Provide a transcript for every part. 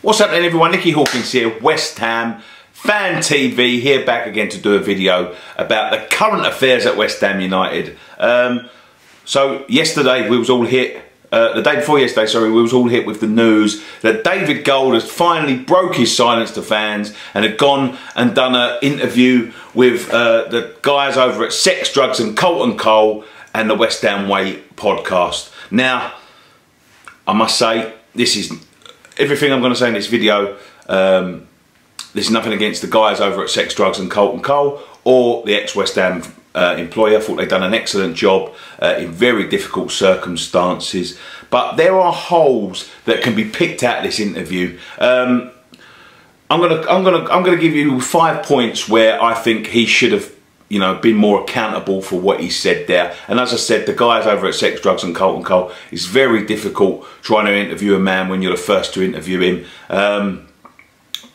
What's happening, everyone? Nicky Hawkins here, West Ham Fan TV, here back again to do a video about the current affairs at West Ham United. So yesterday we was all hit, the day before yesterday, sorry, we was all hit with the news that David Gold has finally broke his silence to fans and had gone and done an interview with the guys over at Sex, Drugs and Colton Cole and the West Ham Way podcast. Now, I must say, this is everything I'm going to say in this video. There's nothing against the guys over at Sex, Drugs and Colton Cole or the ex-West Ham employer. I thought they'd done an excellent job in very difficult circumstances. But there are holes that can be picked out of this interview. I'm gonna give you 5 points where I think he should have, you know, been more accountable for what he said there. And as I said, the guys over at Sex, Drugs and Colton Cole, it's very difficult trying to interview a man when you're the first to interview him.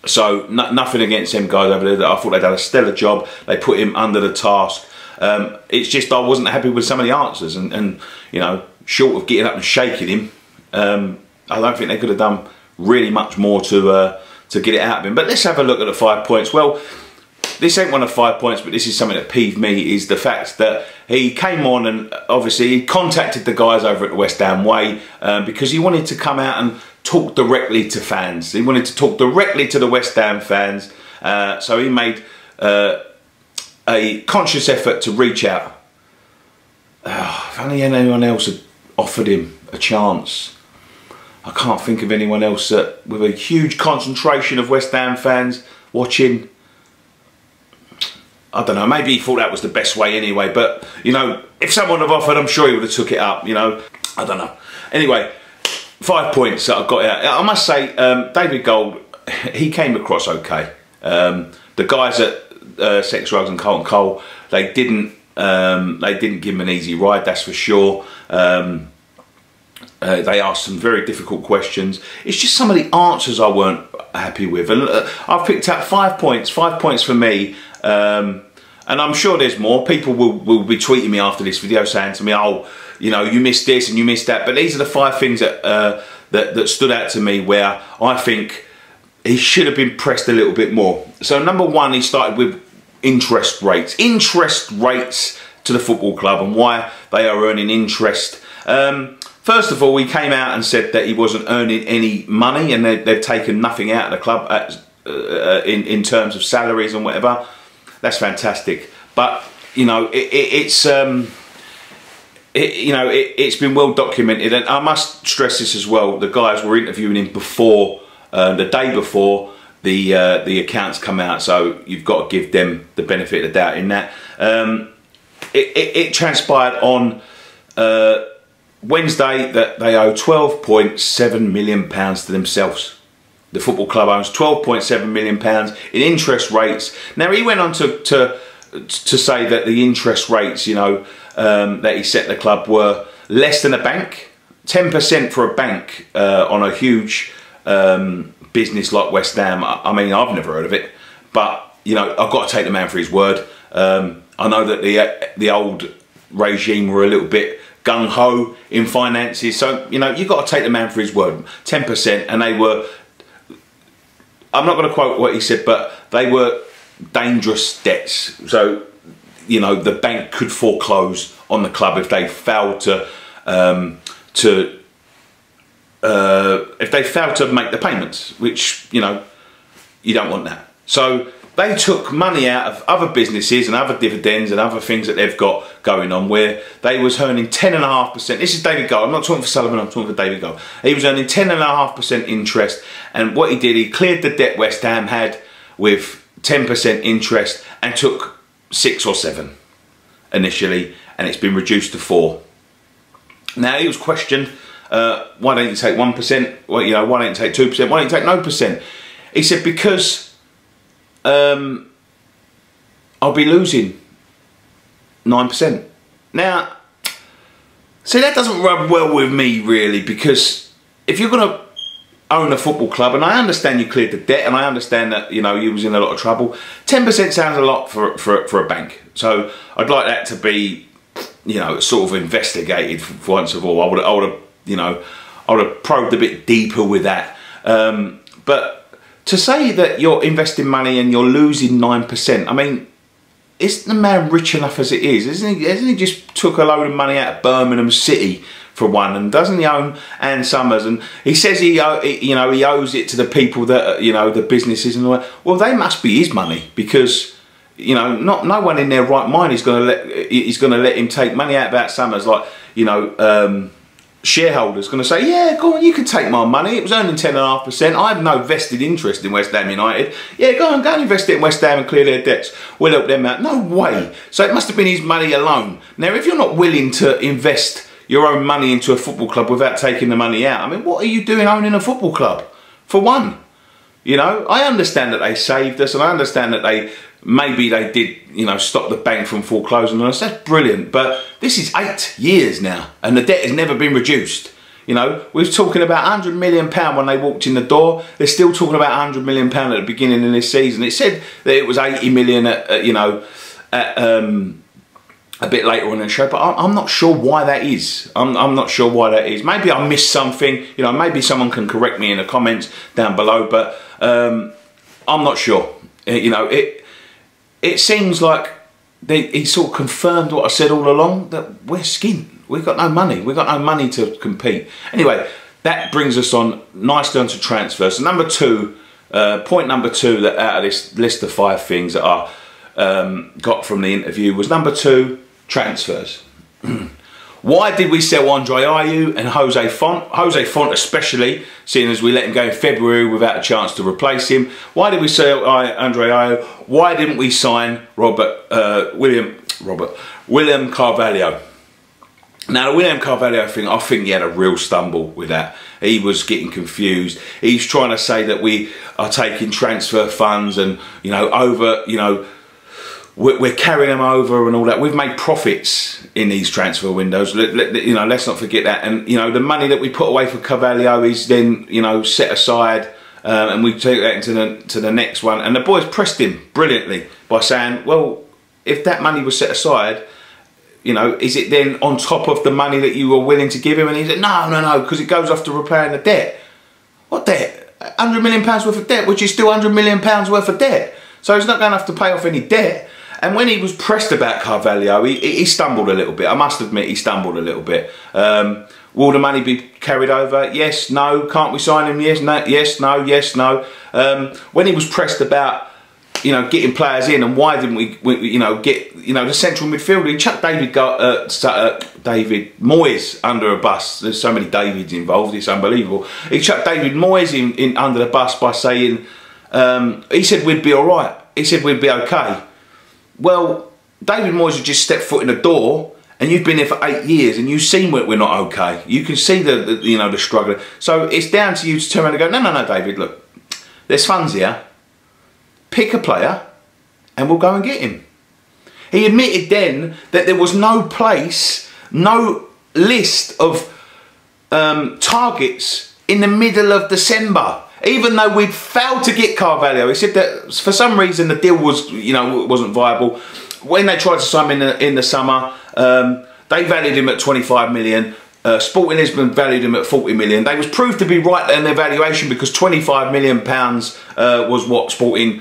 So nothing against them guys over there. I thought they'd done a stellar job. They put him under the task. It's just I wasn't happy with some of the answers, and you know, short of getting up and shaking him, I don't think they could have done really much more to get it out of him. But let's have a look at the 5 points. Well, this ain't one of 5 points, but this is something that peeved me, is the fact that he came on and obviously he contacted the guys over at the West Ham Way because he wanted to come out and talk directly to fans. He wanted to talk directly to the West Ham fans. So he made a conscious effort to reach out. If only anyone else had offered him a chance. I can't think of anyone else that, with a huge concentration of West Ham fans watching. I don't know, maybe he thought that was the best way anyway, but, you know, if someone had offered, I'm sure he would have took it up, you know. I don't know. Anyway, 5 points that I've got out. I must say, David Gold, he came across okay. The guys at Sex, Drugs and Colton Cole, they didn't give him an easy ride, that's for sure. They asked some very difficult questions. It's just some of the answers I weren't happy with. And I've picked out 5 points, 5 points for me. And I'm sure there's more. People will be tweeting me after this video saying to me, oh, you know, you missed this and you missed that. But these are the 5 things that, that stood out to me where I think he should have been pressed a little bit more. So number one, he started with interest rates. Interest rates to the football club and why they are earning interest. First of all, he came out and said that he wasn't earning any money and they've taken nothing out of the club in terms of salaries and whatever. That's fantastic, but you know it's been well documented, and I must stress this as well. The guys were interviewing him before the day before the accounts come out, so you've got to give them the benefit of the doubt in that. It transpired on Wednesday that they owe £12.7 million to themselves. The football club owns £12.7 million in interest rates. Now he went on to say that the interest rates, you know, that he set the club were less than a bank, 10% for a bank on a huge business like West Ham. I mean, I've never heard of it, but you know, I've got to take the man for his word. I know that the old regime were a little bit gung-ho in finances, so you know, you've got to take the man for his word. 10%, and they were, I'm not going to quote what he said, but they were dangerous debts. So, you know, the bank could foreclose on the club if they failed to make the payments, which, you know, you don't want that. So they took money out of other businesses and other dividends and other things that they've got going on where they was earning 10.5%. This is David Gold. I'm not talking for Sullivan, I'm talking for David Gold. He was earning 10.5% interest, and what he did, he cleared the debt West Ham had with 10% interest and took 6 or 7 initially, and it's been reduced to 4. Now he was questioned, why don't you take 1%? Well, you know, why don't you take 2%? Why don't you take no percent? He said, because I'll be losing 9%. Now, see, that doesn't rub well with me really, because if you're going to own a football club, and I understand you cleared the debt, and I understand that, you know, you was in a lot of trouble, 10% sounds a lot for a bank. So I'd like that to be, you know, sort of investigated for once of all. I would have, you know, I would have probed a bit deeper with that. But to say that you're investing money and you're losing 9%, I mean, isn't the man rich enough as it is? Hasn't he just took a load of money out of Birmingham City for one, and doesn't he own Ann Summers? And he says he owes it to the people that, you know, the businesses and all that. Well, they must be his money, because, you know, no one in their right mind is going to let him take money out of Ann Summers, like, you know, shareholders going to say, yeah, go on, you can take my money, it was earning 10.5%, I have no vested interest in West Ham United, yeah, go and invest it in West Ham and clear their debts, we'll help them out. No way. So it must have been his money alone. Now, if you're not willing to invest your own money into a football club without taking the money out, I mean, what are you doing owning a football club? For one, you know, I understand that they saved us, and I understand that maybe they did, you know, stop the bank from foreclosing on us. That's brilliant. But this is 8 years now, and the debt has never been reduced. You know, we're talking about £100 million when they walked in the door. They're still talking about £100 million at the beginning of this season. It said that it was 80 million at, you know, at, a bit later on in the show, but I'm not sure why that is. I'm not sure why that is. Maybe I missed something. You know, maybe someone can correct me in the comments down below, but I'm not sure. You know, it seems like he sort of confirmed what I said all along, that we're skint. We've got no money. We've got no money to compete. Anyway, that brings us on nicely onto transfers. So number two, point number two, that out of this list of 5 things that I got from the interview was number 2, transfers. Why did we sell Andre Ayew and Jose Font? Jose Font especially, seeing as we let him go in February without a chance to replace him. Why did we sell Andre Ayew? Why didn't we sign William Carvalho? Now, the William Carvalho thing, I think he had a real stumble with that. He was getting confused. He's trying to say that we are taking transfer funds and, you know, we're carrying them over and all that. We've made profits in these transfer windows. You know, let's not forget that. And, you know, the money that we put away for Carvalho is then, you know, set aside, and we take that into the next one. And the boys pressed him brilliantly by saying, well, if that money was set aside, you know, is it then on top of the money that you were willing to give him? And he said, no, because it goes off to repaying the debt. What debt? £100 million worth of debt, which is still £100 million worth of debt. So he's not going to have to pay off any debt. And when he was pressed about Carvalho, he stumbled a little bit. I must admit, he stumbled a little bit. Will the money be carried over? Yes, no. Can't we sign him? Yes, no. Yes, no. Yes, no. When he was pressed about, you know, getting players in, and why didn't we you know, get, you know, the central midfielder? He chucked David Moyes under a bus. There's so many Davids involved, it's unbelievable. He chucked David Moyes in under the bus by saying, he said we'd be all right. He said we'd be okay. Well, David Moyes had just stepped foot in the door, and you've been there for 8 years, and you've seen we're not okay. You can see you know, the struggle. So it's down to you to turn around and go, no, David, look, there's funds here. Pick a player, and we'll go and get him. He admitted then that there was no place, no list of targets in the middle of December. Even though we'd failed to get Carvalho, he said that for some reason the deal was, you know, wasn't viable. When they tried to sign him in the summer, they valued him at 25 million. Sporting Lisbon valued him at 40 million. They was proved to be right in their valuation, because 25 million pounds was what Sporting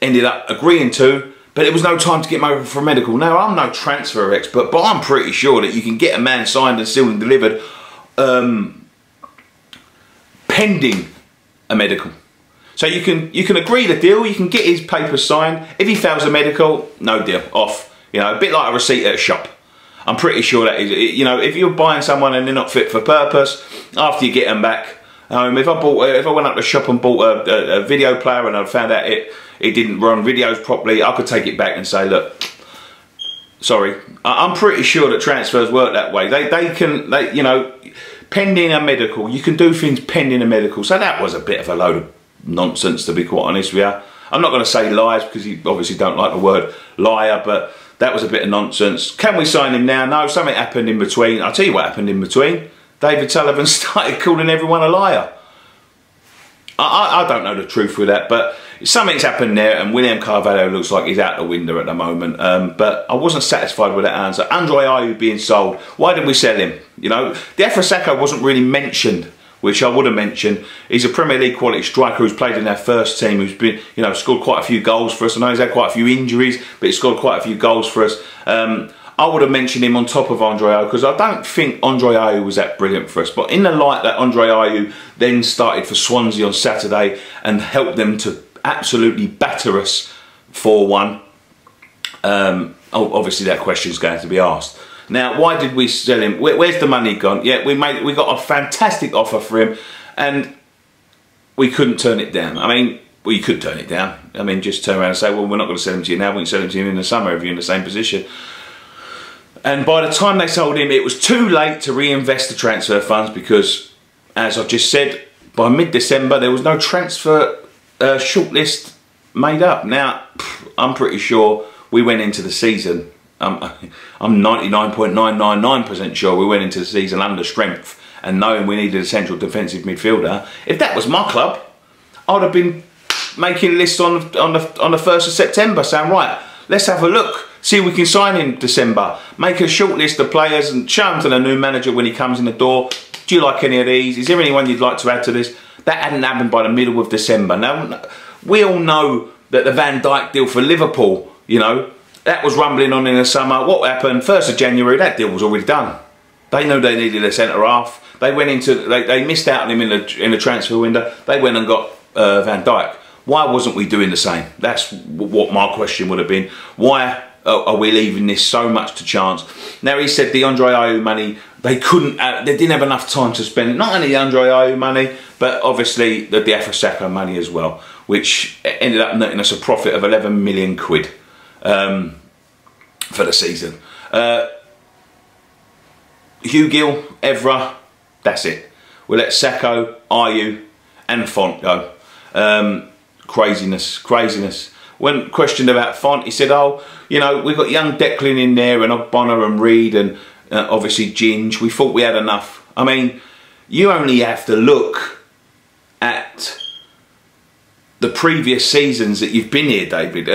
ended up agreeing to. But it was no time to get him over for a medical. Now, I'm no transfer expert, but I'm pretty sure that you can get a man signed and sealed and delivered pending a medical. So you can agree the deal, you can get his papers signed. If he fails a medical, no deal, off. You know, a bit like a receipt at a shop. I'm pretty sure that is, you know, if you're buying someone and they're not fit for purpose, after you get them back, if I went up to the shop and bought a video player and I found out it didn't run videos properly, I could take it back and say, look, sorry. I'm pretty sure that transfers work that way. They you know, pending a medical, you can do things pending a medical. So that was a bit of a load of nonsense, to be quite honest with you. I'm not going to say lies, because you obviously don't like the word liar, but that was a bit of nonsense. Can we sign him now? No, something happened in between. I'll tell you what happened in between. David Sullivan started calling everyone a liar. I don't know the truth with that, but something's happened there, and William Carvalho looks like he's out the window at the moment. But I wasn't satisfied with that answer. Andre Ayew being sold. Why did we sell him? You know, the Afrasaka wasn't really mentioned which I would have mentioned. He's a Premier League quality striker who's played in our first team, who's been, you know, scored quite a few goals for us. I know he's had quite a few injuries, but he's scored quite a few goals for us. I would have mentioned him on top of Andre Ayew, because I don't think Andre Ayew was that brilliant for us. But in the light that Andre Ayew then started for Swansea on Saturday and helped them to absolutely batter us 4-1, obviously that question's going to be asked. Now, why did we sell him? Where's the money gone? Yeah, we got a fantastic offer for him, and we couldn't turn it down. I mean, well, you could turn it down. I mean, just turn around and say, well, we're not going to sell him to you now. We can sell him to you in the summer if you're in the same position. And by the time they sold him, it was too late to reinvest the transfer funds, because, as I've just said, by mid-December there was no transfer shortlist made up. Now, I'm pretty sure we went into the season, I'm 99.999% sure we went into the season under strength and knowing we needed a central defensive midfielder. If that was my club, I'd have been making lists on the 1st of September saying, right, let's have a look, see if we can sign in December, make a short list of players and show them to the new manager when he comes in the door. Do you like any of these? Is there anyone you'd like to add to this? That hadn't happened by the middle of December. Now, we all know that the Van Dijk deal for Liverpool, you know, that was rumbling on in the summer. What happened? 1st of January, that deal was already done. They knew they needed a centre-half. They went into, they missed out on him in the transfer window. They went and got Van Dijk. Why wasn't we doing the same? That's what my question would have been. Why are we leaving this so much to chance? Now, he said the Andre Ayew money, they didn't have enough time to spend not only the Andre Ayew money, but obviously the Diafra Sakho money as well, which ended up netting us a profit of 11 million quid for the season. Hugh Gill, Evra, that's it. We'll let Sakho, Ayew and Font go. Craziness. When questioned about Font, he said, oh, you know, we've got young Declan in there and Ogbonna and Reed and obviously Ginge. We thought we had enough. I mean, you only have to look at the previous seasons that you've been here, David.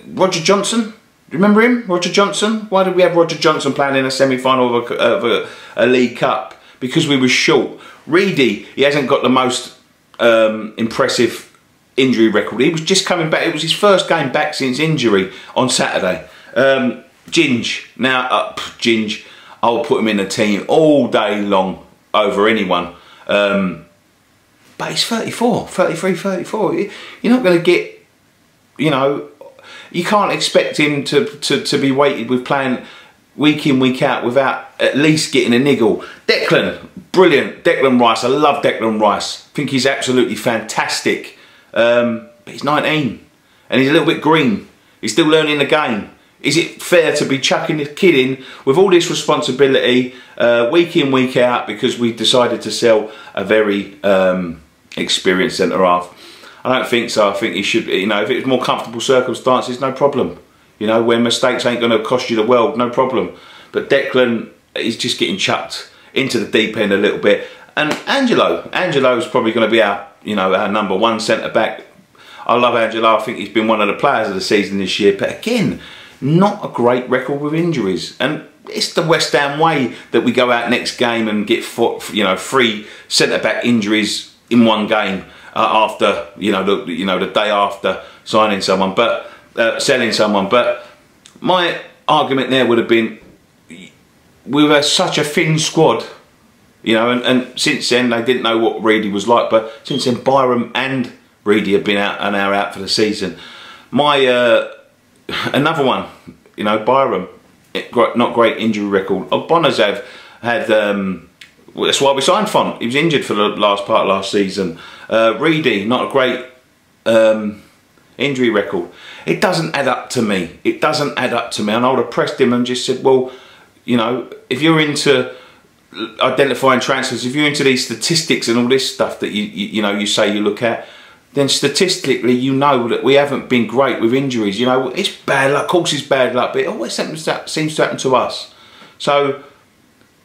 Roger Johnson, do you remember him? Roger Johnson? Why did we have Roger Johnson playing in a semi-final of a League Cup? Because we were short. Reedy, he hasn't got the most impressive injury record. He was just coming back. It was his first game back since injury on Saturday. Ginge. Now, Ginge, I'll put him in the team all day long over anyone. But he's 34, 33, 34. You're not going to get, you know, you can't expect him to be weighted with playing week in, week out without at least getting a niggle. Declan, brilliant. Declan Rice, I love Declan Rice. I think he's absolutely fantastic. But he's 19 and he's a little bit green. He's still learning the game. Is it fair to be chucking this kid in with all this responsibility week in, week out because we decided to sell a very experienced centre-half? I don't think so. I think he should, you know, if it's more comfortable circumstances, no problem. You know, when mistakes ain't going to cost you the world, no problem. But Declan is just getting chucked into the deep end a little bit. And Angelo's probably going to be our, you know, our #1 centre-back. I love Angelo. I think he's been one of the players of the season this year. But again, not a great record with injuries. And it's the West Ham way that we go out next game and get, you know, 3 centre-back injuries in one game after, you know, the day after signing someone, but selling someone. But my argument there would have been, we were such a thin squad, you know, and since then they didn't know what Reedy was like. But since then, Byram and Reedy have been out and are out for the season. My another one, you know, Byram, not great injury record. Ogbonna's have had. That's why we signed Font. He was injured for the last part of last season. Reedy, not a great injury record. It doesn't add up to me. It doesn't add up to me. And I would have pressed him and just said, well, you know, if you're into identifying transfers, if you're into these statistics and all this stuff that you know, you say you look at, then statistically you know that we haven't been great with injuries. You know, it's bad luck. Of course it's bad luck, but it always seems to happen to us. So,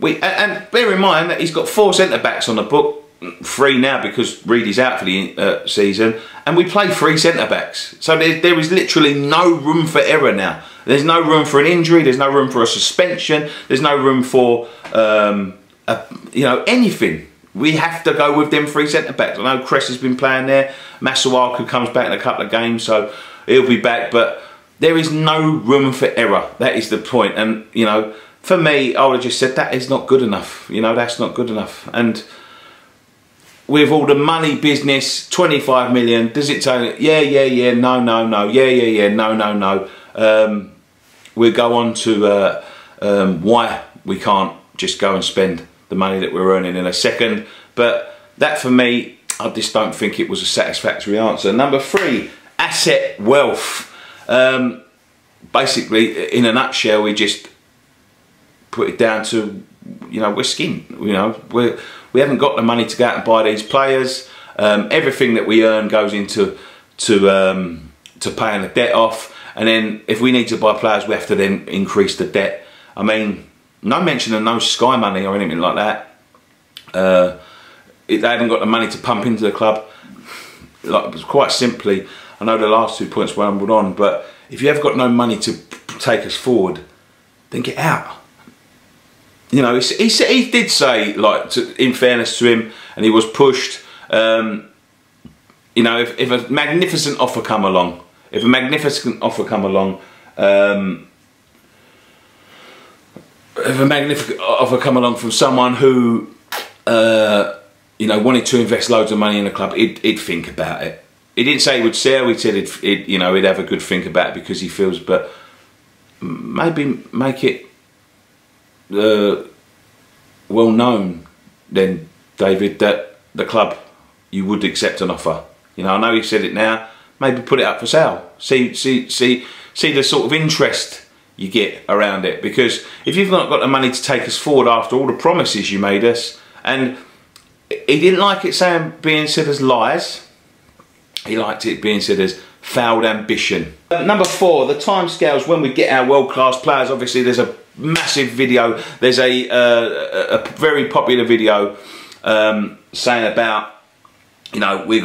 and bear in mind that he's got 4 centre-backs on the book, 3 now because Reedy's out for the season, and we play 3 centre-backs. So there is literally no room for error now. There's no room for an injury, there's no room for a suspension, there's no room for, you know, anything. we have to go with them 3 centre-backs. I know Cress has been playing there. Masuaku comes back in a couple of games, so he'll be back. But there is no room for error. That is the point. And, you know, for me, I would have just said, that is not good enough. You know, that's not good enough. And with all the money business, 25 million, does it say, yeah, no, no. We'll go on to why we can't just go and spend the money that we're earning in a second. But that, for me, I just don't think it was a satisfactory answer. Number 3, asset wealth. Basically, in a nutshell, we just put it down to, you know, we're skint. You know, we haven't got the money to go out and buy these players. Everything that we earn goes into paying the debt off, and then if we need to buy players, we have to then increase the debt. I mean, no mention of no Sky money or anything like that. They haven't got the money to pump into the club. Like, quite simply, I know the last 2 points were rumbled on, but if you have got no money to take us forward, then get out. You know, he did say, like, in fairness to him, and he was pushed. You know, if a magnificent offer come along, from someone who, you know, wanted to invest loads of money in the club, he'd think about it. He didn't say he would sell. He said you know, he'd have a good think about it because he feels, but maybe make it well known then, David, that the club, you would accept an offer. You know, I know he said it now. Maybe put it up for sale. See the sort of interest you get around it. Because if you've not got the money to take us forward after all the promises you made us, and he didn't like it being said as lies. He liked it being said as failed ambition. Number 4, the timescales when we get our world-class players. Obviously, there's a massive video. There's a very popular video saying about, you know, we're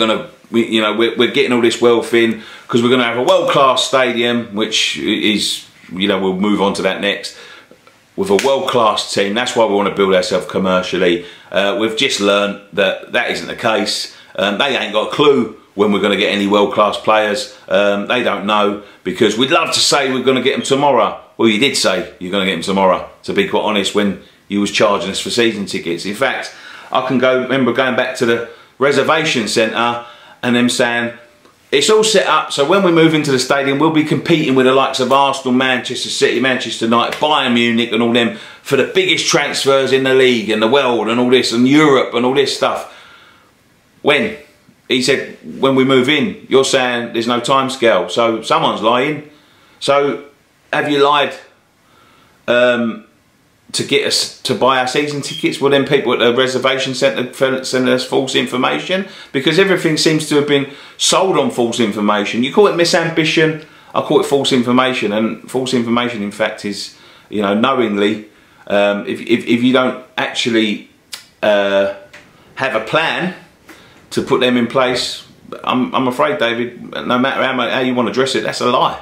getting all this wealth in because we're going to have a world-class stadium, which is, you know, we'll move on to that next, with a world-class team. That's why we want to build ourselves commercially. We've just learned that that isn't the case. They ain't got a clue when we're going to get any world-class players. They don't know, because we'd love to say we're going to get them tomorrow. Well, you did say you're going to get them tomorrow, to be quite honest, when you was charging us for season tickets. In fact, I can remember going back to the reservation centre and them saying, it's all set up, so when we move into the stadium, we'll be competing with the likes of Arsenal, Manchester City, Manchester United, Bayern Munich and all them for the biggest transfers in the league and the world and all this, and Europe and all this stuff. When? He said, when we move in. You're saying there's no time scale, so someone's lying. So have you lied to get us to buy our season tickets? Well, then people at the reservation centre send us false information, because everything seems to have been sold on false information. You call it misambition, I call it false information. And false information, in fact, is, you know, knowingly, if you don't actually have a plan to put them in place, I'm afraid, David, no matter how you want to dress it, that's a lie.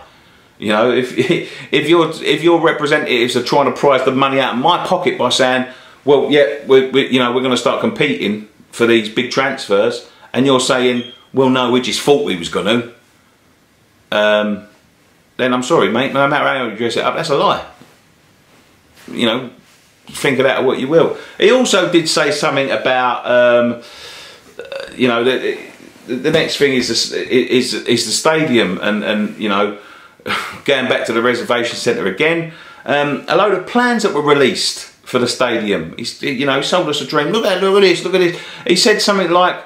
You know, if your representatives are trying to prize the money out of my pocket by saying, well, yeah, we're going to start competing for these big transfers, and you're saying, well, no, we just thought we was going to, then I'm sorry, mate, no matter how you dress it up, that's a lie. You know, think of that what you will. He also did say something about, you know, the next thing is the stadium, and you know, going back to the reservation centre again, a load of plans that were released for the stadium. He's, you know, he sold us a dream. Look at this, look at this. He said something like,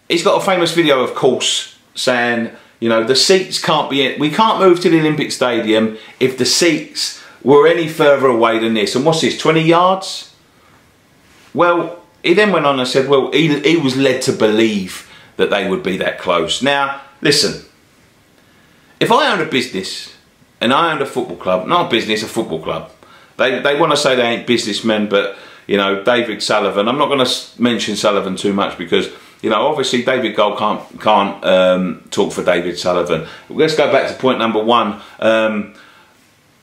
he's got a famous video, of course, saying, you know, the seats can't be in, we can't move to the Olympic Stadium if the seats were any further away than this. And what's this, 20 yards? Well, he then went on and said, well, he was led to believe that they would be that close. Now, listen, if I owned a business and I owned a football club, not a business, a football club, they want to say they ain't businessmen, but, you know, David Sullivan, I'm not going to mention Sullivan too much because, you know, obviously David Gold can't talk for David Sullivan. Let's go back to point number 1,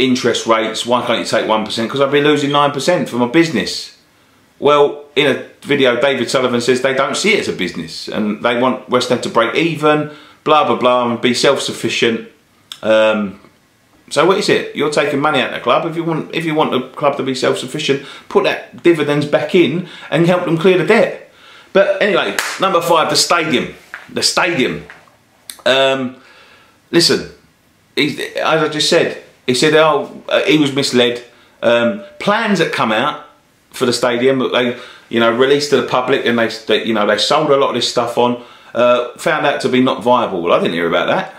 interest rates. Why can't you take 1%? Because I've been losing 9% for my business. Well, in a video, David Sullivan says they don't see it as a business and they want West Ham to break even, blah, blah, blah, and be self-sufficient. So what is it? You're taking money out of the club. If you want the club to be self-sufficient, put that dividends back in and help them clear the debt. But anyway, number 5, the stadium. The stadium. Listen, as I just said, he said, oh, he was misled. Plans that come out for the stadium that they, released to the public, and they sold a lot of this stuff on, found out to be not viable. Well, I didn't hear about that.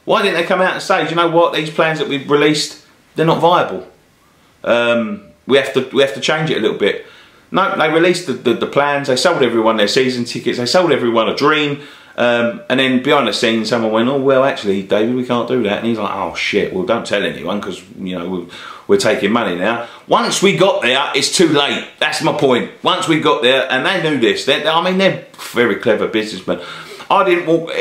Why didn't they come out and say, do you know what, these plans that we've released, they're not viable. We have to change it a little bit. No, they released the plans. They sold everyone their season tickets. They sold everyone a dream. And then behind the scenes, someone went, oh, well, actually, David, we can't do that. And he's like, oh, shit, well, don't tell anyone because, we're taking money now. Once we got there, it's too late. That's my point. Once we got there, and they knew this. They're very clever businessmen. I didn't walk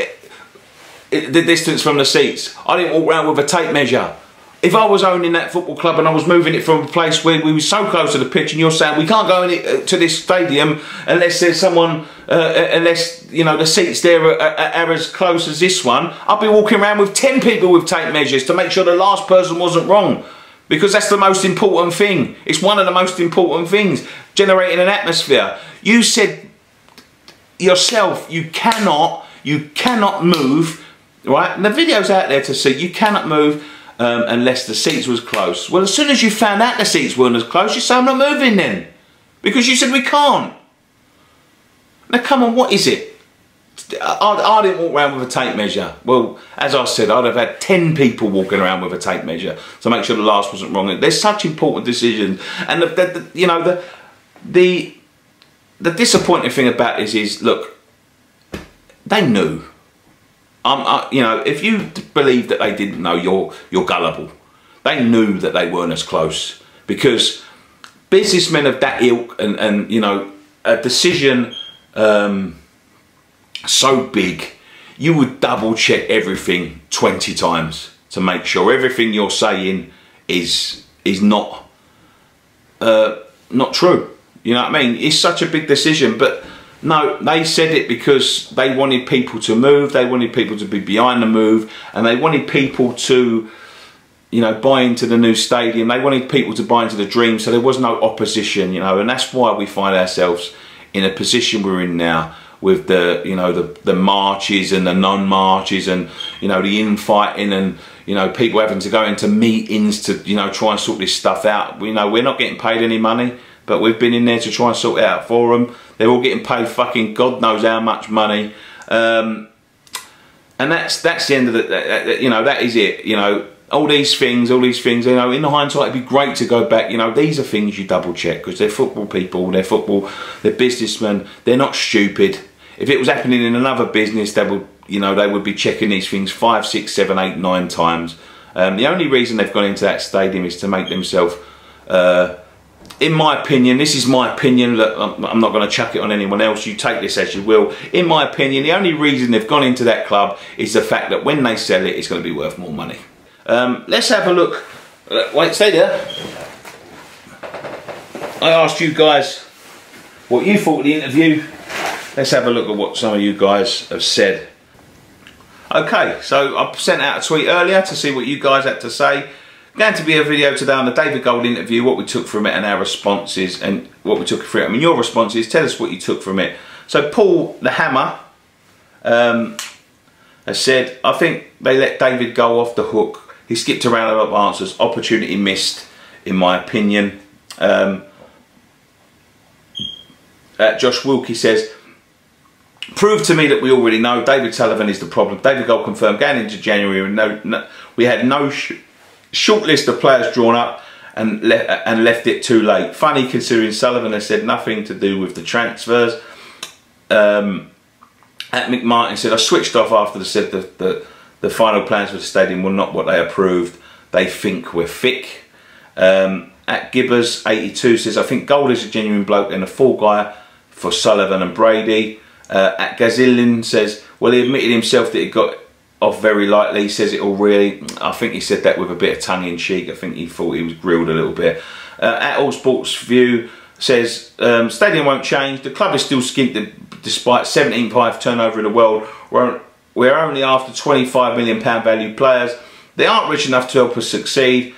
the distance from the seats. I didn't walk around with a tape measure. If I was owning that football club and I was moving it from a place where we were so close to the pitch, and you're saying we can't go to this stadium unless there's someone, unless the seats there are as close as this one, I'd be walking around with 10 people with tape measures to make sure the last person wasn't wrong, because that's the most important thing. It's one of the most important things, generating an atmosphere. You said yourself, you cannot move, right? And the video's out there to see. You cannot move unless the seats was close. Well, as soon as you found out the seats weren't as close, you said, I'm not moving then. Because you said we can't. Now, come on, what is it? I didn't walk around with a tape measure. Well, as I said, I'd have had 10 people walking around with a tape measure to make sure the last wasn't wrong. There's such important decisions. And the disappointing thing about this is, look, they knew. If you believe that they didn't know, you're gullible. They knew that they weren't as close, because businessmen of that ilk and a decision so big, you would double check everything 20 times to make sure everything you're saying is not true. You know what I mean? It's such a big decision, but no, they said it because they wanted people to move, they wanted people to be behind the move, and they wanted people to, buy into the new stadium. They wanted people to buy into the dream, so there was no opposition, and that's why we find ourselves in a position we're in now, with the marches and the non-marches and, the infighting and, people having to go into meetings to, try and sort this stuff out. We're not getting paid any money, but we've been in there to try and sort it out for them. They're all getting paid fucking God knows how much money. And that's the end of that is it. All these things, in hindsight, it'd be great to go back. These are things you double check, because they're football people, they're businessmen, they're not stupid. If it was happening in another business, they would be checking these things 5, 6, 7, 8, 9 times. The only reason they've gone into that stadium is to make themselves, in my opinion, this is my opinion, look, I'm not going to chuck it on anyone else, you take this as you will. In my opinion, the only reason they've gone into that club is the fact that when they sell it, it's going to be worth more money. Let's have a look. Wait, stay there. I asked you guys what you thought of the interview. Let's have a look at what some of you guys have said. Okay, so I sent out a tweet earlier to see what you guys had to say. Going to be a video today on the David Gold interview, what we took from it and our responses, and what we took from it. I mean, your responses, tell us what you took from it. So Paul the Hammer has said, I think they let David go off the hook. He skipped around a lot of answers. Opportunity missed, in my opinion. Josh Wilkie says, prove to me that we already know David Sullivan is the problem. David Gold confirmed going into January, we had no short list of players drawn up and left it too late. Funny considering Sullivan has said nothing to do with the transfers. McMartin said, I switched off after they said that the final plans for the stadium were not what they approved. They think we're thick. At Gibbers 82 says, I think Gold is a genuine bloke and a fall guy for Sullivan and Brady. At Gazillion says, well, he admitted himself that he got off very lightly. He says it all really. I think he said that with a bit of tongue in cheek. I think he thought he was grilled a little bit. At All Sports View, says, stadium won't change. The club is still skint despite 17th highest turnover in the world. We're only after £25 million value players. They aren't rich enough to help us succeed.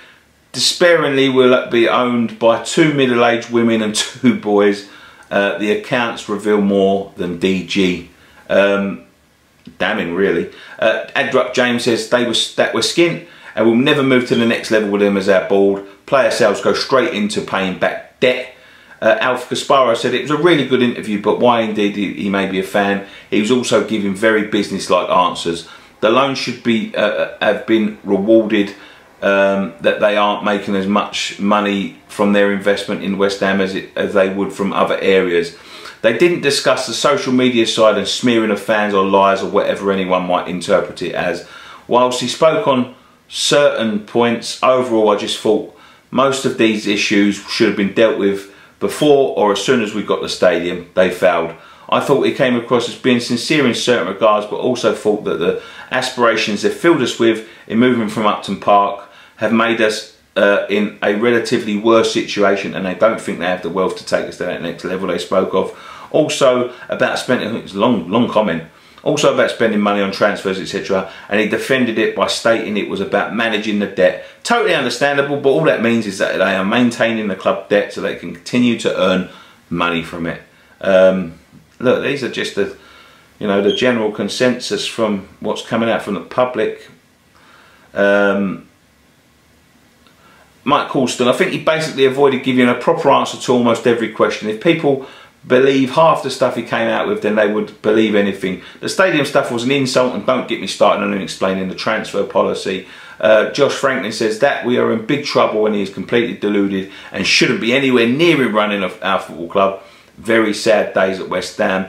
Despairingly, we'll be owned by 2 middle-aged women and 2 boys. The accounts reveal more than DG. Damning, really. Adrup James says that we're skint and we'll never move to the next level with them as our board. Player sales go straight into paying back debt. Alf Gasparo said it was a really good interview, but why indeed he may be a fan. He was also giving very business-like answers. The loan should be have been rewarded. That they aren't making as much money from their investment in West Ham as they would from other areas. They didn't discuss the social media side and smearing of fans or lies or whatever anyone might interpret it as. Whilst he spoke on certain points, overall I just thought most of these issues should have been dealt with before or as soon as we got the stadium. They failed. I thought he came across as being sincere in certain regards, but also thought that the aspirations they've filled us with in moving from Upton Park have made us in a relatively worse situation, and they don't think they have the wealth to take us to that next level they spoke of. Also about spending, I think it's a long comment, also about spending money on transfers, etc. And he defended it by stating it was about managing the debt. Totally understandable, but all that means is that they are maintaining the club debt so they can continue to earn money from it. Look, these are just the, the general consensus from what's coming out from the public. Mike Colston, I think he basically avoided giving a proper answer to almost every question. If people believe half the stuff he came out with, then they would believe anything. The stadium stuff was an insult, and don't get me started on him explaining the transfer policy. Josh Franklin says that we are in big trouble when he is completely deluded and shouldn't be anywhere near him running our football club. Very sad days at West Ham.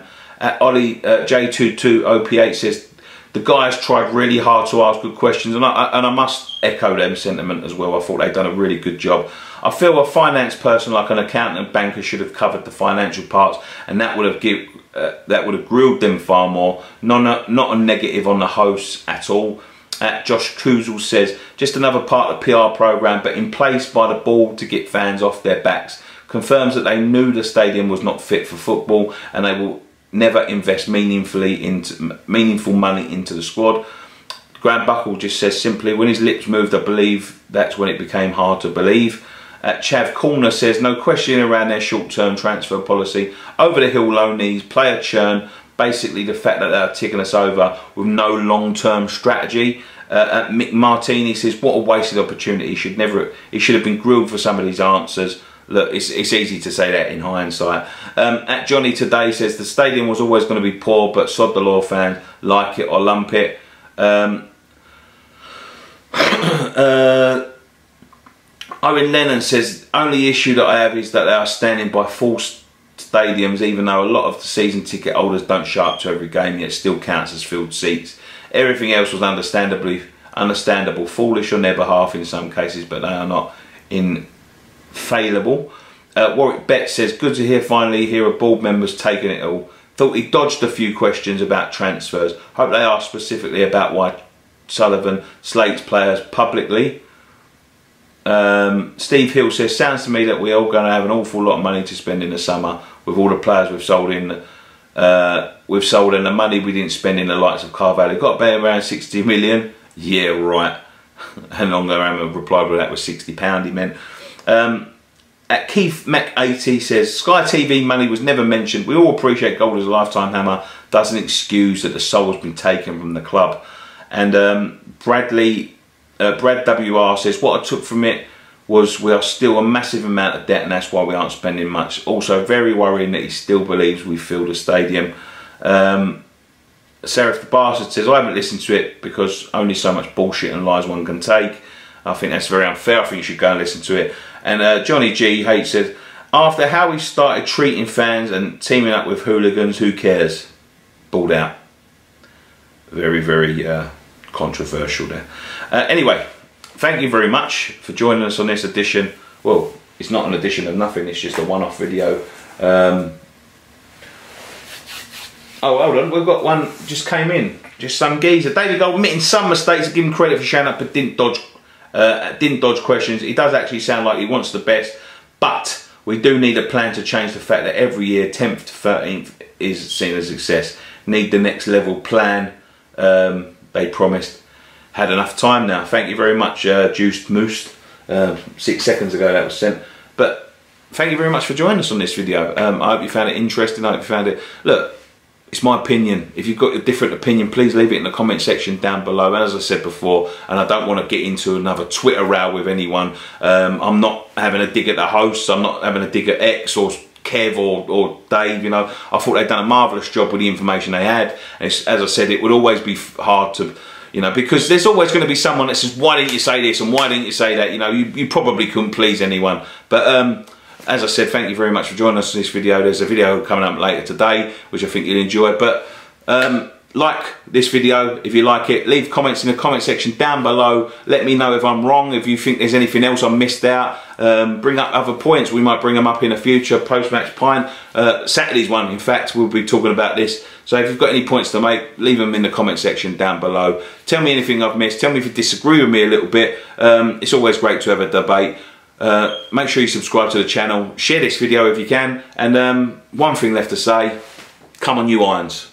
Ollie J22OP8 says the guys tried really hard to ask good questions, and I must echo them sentiment as well. I thought they'd done a really good job. I feel a finance person like an accountant and banker should have covered the financial parts, and that would have grilled them far more. Not a negative on the hosts at all. Josh Kuzel says just another part of the PR program, but in place by the board to get fans off their backs. Confirms that they knew the stadium was not fit for football, and they will never invest meaningful money into the squad. Graham Buckle just says simply, when his lips moved, I believe that's when it became hard to believe. Chav Corner says, no question around their short-term transfer policy. Over the hill loanees, player churn, basically the fact that they're ticking us over with no long-term strategy. Mick Martini says, what a wasted opportunity. He should have been grilled for some of these answers. Look, it's easy to say that in hindsight. Johnny Today says the stadium was always going to be poor, but sod the law fans, like it or lump it. Owen Lennon says only issue that I have is that they are standing by full stadiums, even though a lot of the season ticket holders don't show up to every game, yet still counts as filled seats. Everything else was understandable, foolish on their behalf in some cases, but they are not infallible. Warwick Betts says, good to finally hear a board member's taking it all. Thought he dodged a few questions about transfers. Hope they asked specifically about why Sullivan slates players publicly. Steve Hill says, sounds to me that we're all going to have an awful lot of money to spend in the summer with all the players we've sold and the money we didn't spend in the likes of Carvalho. Got to pay around 60 million. Yeah, right. And Longoram replied with that was £60 he meant. Keith Mac 80 says, Sky TV money was never mentioned. We all appreciate gold as a lifetime hammer. Doesn't excuse that the soul has been taken from the club. And Brad WR says, what I took from it was we are still a massive amount of debt, and that's why we aren't spending much. Also very worrying that he still believes we filled the stadium. Seraph the Bastard says, I haven't listened to it because only so much bullshit and lies one can take. I think that's very unfair. I think you should go and listen to it. And Johnny G H says, after how he started treating fans and teaming up with hooligans, who cares? Balled out. Very, very controversial there. Anyway, thank you very much for joining us on this edition. Well, it's not an edition of nothing, it's just a one-off video. Oh, hold on, we've got one just came in. Just some geezer. David Gold admitting some mistakes, give him credit for showing up, but didn't dodge questions. He does actually sound like he wants the best, but we do need a plan to change the fact that every year 10th to 13th is seen as a success. Need the next level plan. They promised. Had enough time now. Thank you very much, Juiced Moose. 6 seconds ago that was sent. But thank you very much for joining us on this video. I hope you found it interesting. I hope you found it... Look, it's my opinion. If you've got a different opinion, please leave it in the comment section down below. As I said before, and I don't want to get into another Twitter row with anyone. I'm not having a dig at the hosts. I'm not having a dig at X or Kev or Dave. You know, I thought they'd done a marvellous job with the information they had. And as I said, it would always be hard to... You know, because there's always going to be someone that says, why didn't you say this and why didn't you say that? You know, you probably couldn't please anyone. But as I said, thank you very much for joining us in this video. There's a video coming up later today, which I think you'll enjoy. But like this video, if you like it, leave comments in the comment section down below. Let me know if I'm wrong, if you think there's anything else I missed out. Bring up other points. We might bring them up in a future post-match pint. Saturday's one, in fact, we'll be talking about this. So if you've got any points to make, leave them in the comment section down below. Tell me anything I've missed. Tell me if you disagree with me a little bit. It's always great to have a debate. Make sure you subscribe to the channel. Share this video if you can. And one thing left to say, come on you Irons.